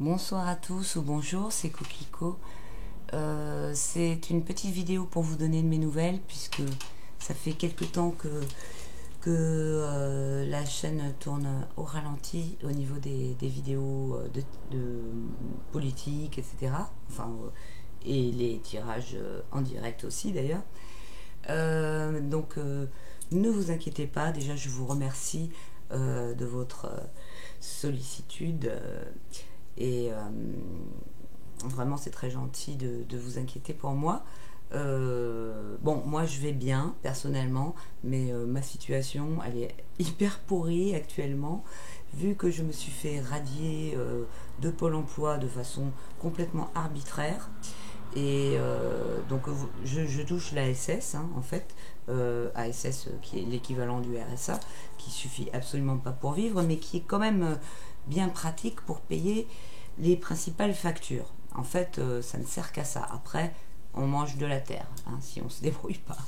Bonsoir à tous ou bonjour, c'est Coquelicot. C'est une petite vidéo pour vous donner de mes nouvelles puisque ça fait quelque temps que la chaîne tourne au ralenti au niveau des vidéos de politique, etc. Enfin, et les tirages en direct aussi d'ailleurs. Donc ne vous inquiétez pas, déjà je vous remercie de votre sollicitude et vraiment c'est très gentil de vous inquiéter pour moi. Bon, moi je vais bien personnellement, mais ma situation elle est hyper pourrie actuellement, vu que je me suis fait radier de Pôle emploi de façon complètement arbitraire. Donc je touche l'ASS en fait, ASS qui est l'équivalent du RSA, qui suffit absolument pas pour vivre, mais qui est quand même bien pratique pour payer les principales factures. En fait, ça ne sert qu'à ça. Après, on mange de la terre, si on se débrouille pas.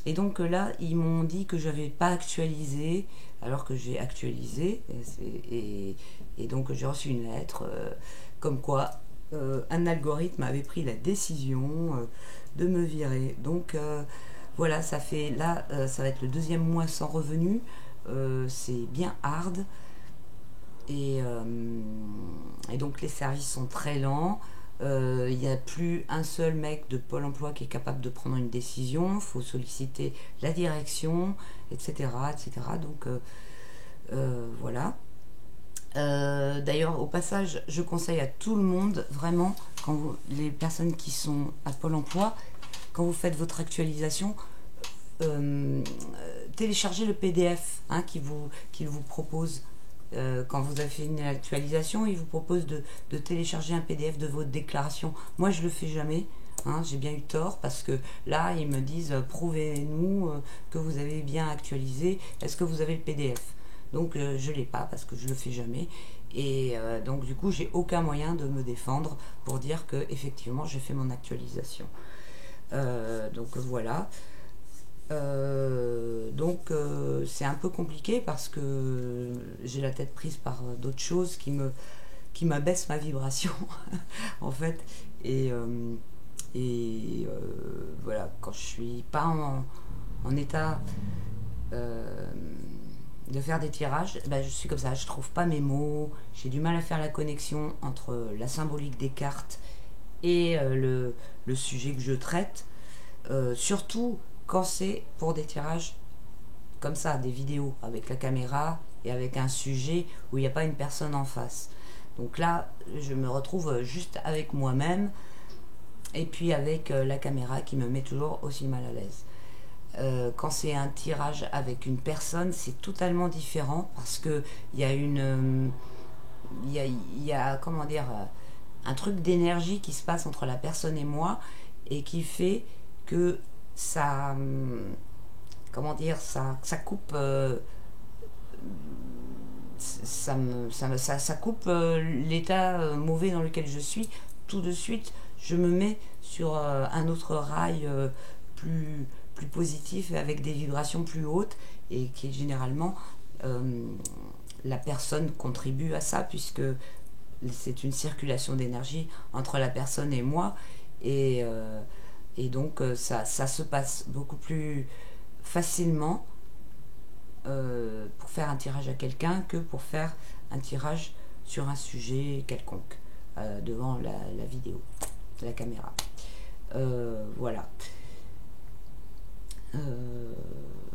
Et donc là, ils m'ont dit que j'avais pas actualisé, alors que j'ai actualisé. Et donc j'ai reçu une lettre comme quoi un algorithme avait pris la décision de me virer. Donc voilà, ça fait là, ça va être le deuxième mois sans revenu. C'est bien hard. Et donc les services sont très lents. Il n'y a plus un seul mec de Pôle emploi qui est capable de prendre une décision. Il faut solliciter la direction, etc. etc. Donc voilà. D'ailleurs, au passage, je conseille à tout le monde, vraiment, les personnes qui sont à Pôle emploi, quand vous faites votre actualisation, téléchargez le PDF qu'il vous propose. Quand vous avez fait une actualisation, il vous propose de télécharger un PDF de votre déclaration. Moi, je le fais jamais. J'ai bien eu tort parce que là, ils me disent prouvez-nous que vous avez bien actualisé. Est-ce que vous avez le PDF? Donc, je l'ai pas parce que je le fais jamais. Et donc, du coup, j'ai aucun moyen de me défendre pour dire que effectivement, j'ai fait mon actualisation. Donc voilà. C'est un peu compliqué parce que j'ai la tête prise par d'autres choses qui m'abaissent ma vibration en fait. Voilà, quand je suis pas en état euh, de faire des tirages, ben je suis comme ça, je trouve pas mes mots, j'ai du mal à faire la connexion entre la symbolique des cartes et le sujet que je traite. Surtout quand c'est pour des tirages comme ça, des vidéos avec la caméra et avec un sujet où il n'y a pas une personne en face. Donc là, je me retrouve juste avec moi-même et puis avec la caméra qui me met toujours aussi mal à l'aise. Quand c'est un tirage avec une personne, c'est totalement différent parce que il y a comment dire, un truc d'énergie qui se passe entre la personne et moi et qui fait que ça, comment dire, ça coupe, ça coupe l'état mauvais dans lequel je suis. Tout de suite, je me mets sur un autre rail plus positif et avec des vibrations plus hautes et qui généralement la personne contribue à ça puisque c'est une circulation d'énergie entre la personne et moi et, euh, et donc ça se passe beaucoup plus facilement pour faire un tirage à quelqu'un que pour faire un tirage sur un sujet quelconque devant la vidéo, la caméra. Voilà.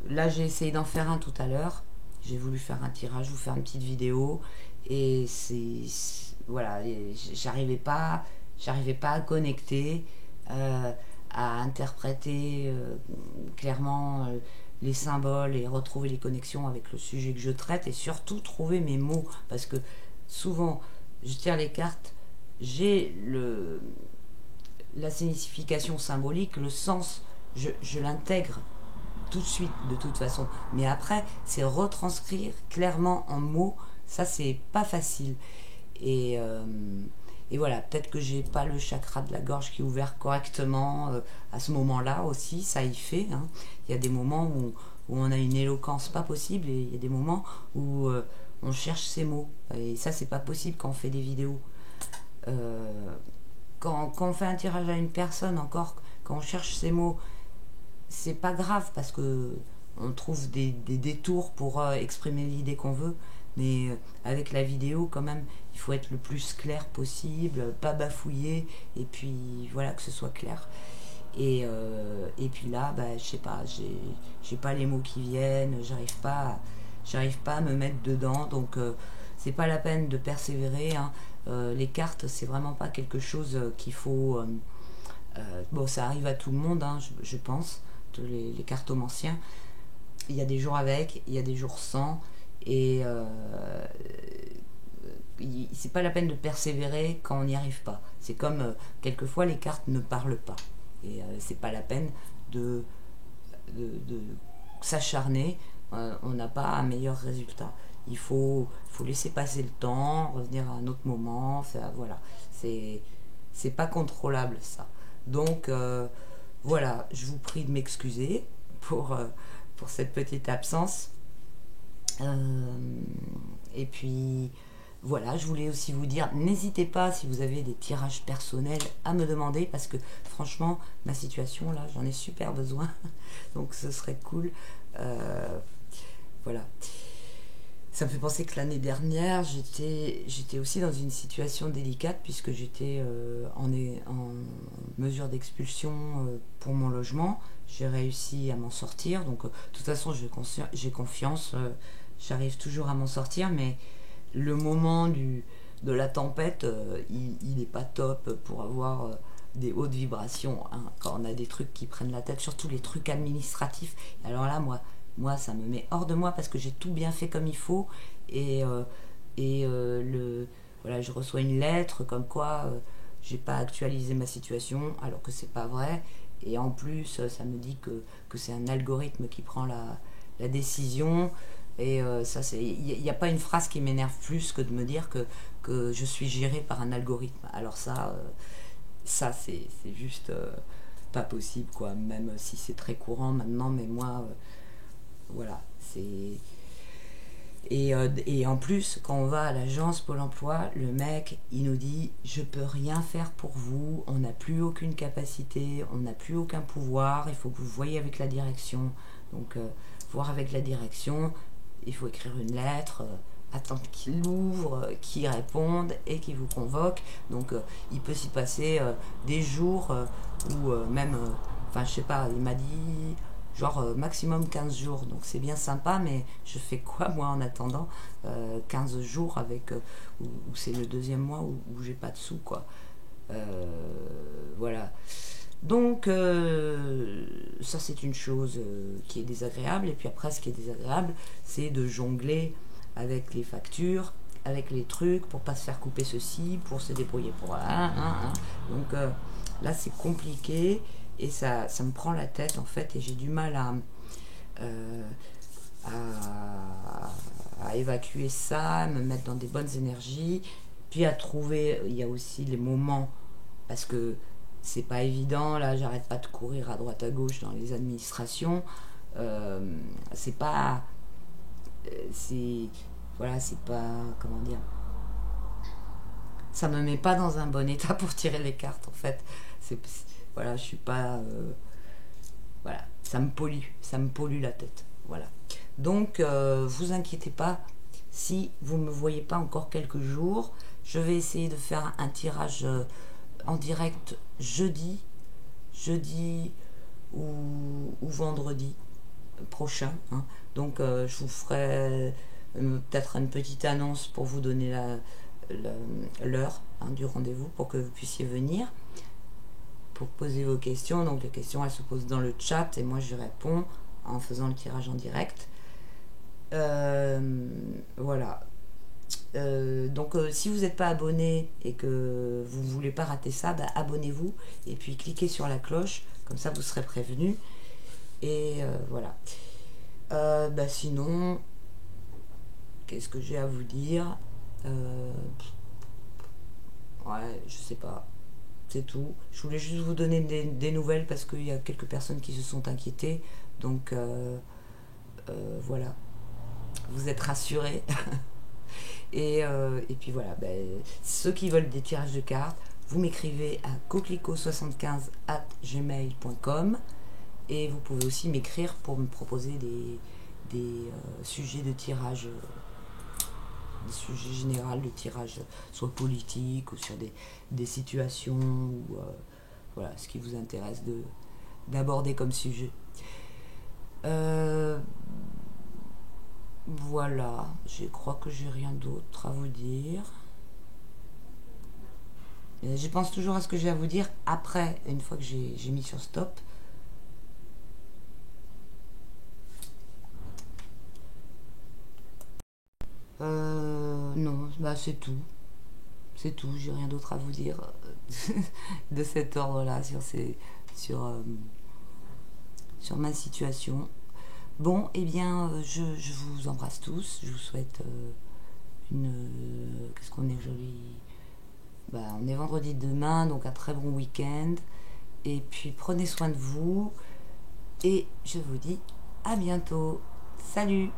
Là, j'ai essayé d'en faire un tout à l'heure. J'ai voulu faire un tirage, vous faire une petite vidéo. Et voilà, j'arrivais pas à connecter, à interpréter clairement les symboles et retrouver les connexions avec le sujet que je traite et surtout trouver mes mots. Parce que souvent, je tire les cartes, j'ai la signification symbolique, le sens, je l'intègre tout de suite de toute façon. Mais après, c'est retranscrire clairement en mots, ça c'est pas facile. Et, euh, et voilà, peut-être que j'ai pas le chakra de la gorge qui est ouvert correctement à ce moment-là aussi, ça y fait. Il y a des moments où on a une éloquence pas possible et il y a des moments où on cherche ses mots. Et ça, c'est pas possible quand on fait des vidéos. Quand on fait un tirage à une personne, encore, quand on cherche ses mots, c'est pas grave parce que on trouve des détours pour exprimer l'idée qu'on veut. Mais avec la vidéo, quand même, il faut être le plus clair possible, pas bafouiller, et puis voilà, que ce soit clair. Et puis là, bah, je sais pas, j'ai pas les mots qui viennent, j'arrive pas à me mettre dedans, donc c'est pas la peine de persévérer, hein. Les cartes, c'est vraiment pas quelque chose qu'il faut. Bon, ça arrive à tout le monde, hein, je pense, les cartomanciens. Il y a des jours avec, il y a des jours sans, et c'est pas la peine de persévérer quand on n'y arrive pas. C'est comme quelquefois les cartes ne parlent pas. Et c'est pas la peine de, de s'acharner. On n'a pas un meilleur résultat. Il faut laisser passer le temps, revenir à un autre moment. Voilà, c'est pas contrôlable ça. Donc voilà, je vous prie de m'excuser pour cette petite absence. Et puis voilà, je voulais aussi vous dire, n'hésitez pas si vous avez des tirages personnels à me demander parce que franchement, ma situation là, j'en ai super besoin. Donc ce serait cool. Voilà. Ça me fait penser que l'année dernière, j'étais aussi dans une situation délicate puisque j'étais en mesure d'expulsion pour mon logement. J'ai réussi à m'en sortir. Donc de toute façon, j'ai confiance. J'arrive toujours à m'en sortir, mais le moment de la tempête, il n'est pas top pour avoir des hautes vibrations, hein, quand on a des trucs qui prennent la tête, surtout les trucs administratifs. Alors là, moi ça me met hors de moi parce que j'ai tout bien fait comme il faut et, voilà, je reçois une lettre comme quoi j'ai pas actualisé ma situation alors que c'est pas vrai, et en plus ça me dit que c'est un algorithme qui prend la décision. Et ça, il n'y a pas une phrase qui m'énerve plus que de me dire que je suis gérée par un algorithme. Alors ça c'est juste pas possible, quoi. Même si c'est très courant maintenant, mais moi, voilà, c'est... Et en plus, quand on va à l'agence Pôle emploi, le mec, il nous dit « Je peux rien faire pour vous, on n'a plus aucune capacité, on n'a plus aucun pouvoir, il faut que vous voyiez avec la direction. » Donc, voir avec la direction, il faut écrire une lettre, attendre qu'il l'ouvre, qu'il réponde et qu'il vous convoque. Donc, il peut s'y passer des jours ou même... Enfin, je sais pas, il m'a dit... genre maximum 15 jours, donc c'est bien sympa, mais je fais quoi moi en attendant 15 jours avec où c'est le deuxième mois où j'ai pas de sous, quoi. Voilà, donc ça c'est une chose qui est désagréable. Et puis après, ce qui est désagréable, c'est de jongler avec les factures, avec les trucs pour pas se faire couper ceci, pour se débrouiller pour donc là c'est compliqué. Et ça me prend la tête en fait, et j'ai du mal à évacuer ça, à me mettre dans des bonnes énergies, puis à trouver. Il y a aussi les moments, parce que c'est pas évident, là j'arrête pas de courir à droite à gauche dans les administrations, c'est pas... c'est... Voilà, c'est pas... Comment dire, ça me met pas dans un bon état pour tirer les cartes en fait. Voilà, je suis pas... voilà, ça me pollue la tête. Voilà. Donc, vous inquiétez pas, si vous me voyez pas encore quelques jours, je vais essayer de faire un tirage en direct jeudi ou vendredi prochain, hein. Donc, je vous ferai peut-être une petite annonce pour vous donner l'heure, hein, du rendez-vous pour que vous puissiez venir pour poser vos questions. Donc les questions, elles se posent dans le chat et moi je réponds en faisant le tirage en direct. Voilà. Donc si vous n'êtes pas abonné et que vous ne voulez pas rater ça, bah, abonnez-vous et puis cliquez sur la cloche, comme ça vous serez prévenu. Et voilà. Bah, sinon, qu'est-ce que j'ai à vous dire? Ouais, je sais pas. C'est tout. Je voulais juste vous donner des nouvelles parce qu'il y a quelques personnes qui se sont inquiétées. Donc voilà. Vous êtes rassurés. Et puis voilà, ceux qui veulent des tirages de cartes, vous m'écrivez à coquelicot75@gmail.com et vous pouvez aussi m'écrire pour me proposer des sujets de tirage, des sujets généraux de tirage, soit politique ou sur des situations, ou voilà, ce qui vous intéresse d'aborder comme sujet. Voilà, je crois que j'ai rien d'autre à vous dire. Je pense toujours à ce que j'ai à vous dire après, une fois que j'ai mis sur stop. Non, c'est tout. C'est tout, j'ai rien d'autre à vous dire de cet ordre-là sur, euh, sur ma situation. Bon, eh bien, je vous embrasse tous. Je vous souhaite qu'est-ce qu'on est aujourd'hui? On est vendredi demain, donc un très bon week-end. Et puis prenez soin de vous. Et je vous dis à bientôt. Salut!